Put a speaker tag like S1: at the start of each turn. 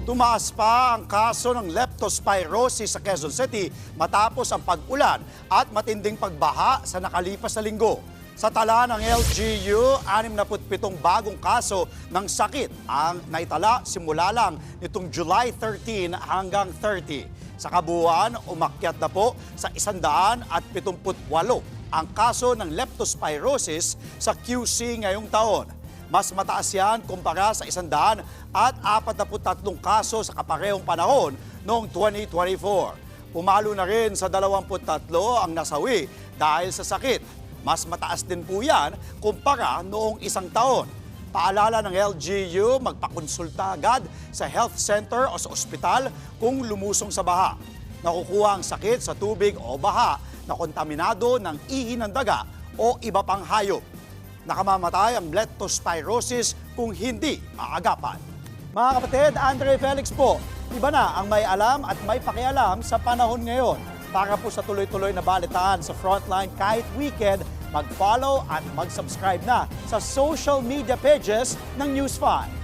S1: Tumaas pa ang kaso ng leptospirosis sa Quezon City matapos ang pag-ulan at matinding pagbaha sa nakalipas na linggo. Sa tala ng LGU, 67 bagong kaso ng sakit ang naitala simula lang nitong July 13 hanggang 30. Sa kabuuan, umakyat na po sa 178 ang kaso ng leptospirosis sa QC ngayong taon. Mas mataas yan kumpara sa 143 kaso sa kaparehong panahon noong 2024. Pumalo na rin sa 23 ang nasawi dahil sa sakit. Mas mataas din po yan kumpara noong isang taon. Paalala ng LGU, magpakonsulta agad sa health center o sa ospital kung lumusong sa baha. Nakukuha ang sakit sa tubig o baha na kontaminado ng ihi ng daga o iba pang hayop. Nakamamatay ang leptospirosis kung hindi maagapan. Mga kapatid, Andre Felix po, iba na ang may alam at may pakialam sa panahon ngayon. Para po sa tuloy-tuloy na balitaan sa Frontline kahit weekend, mag-follow at mag-subscribe na sa social media pages ng News 5.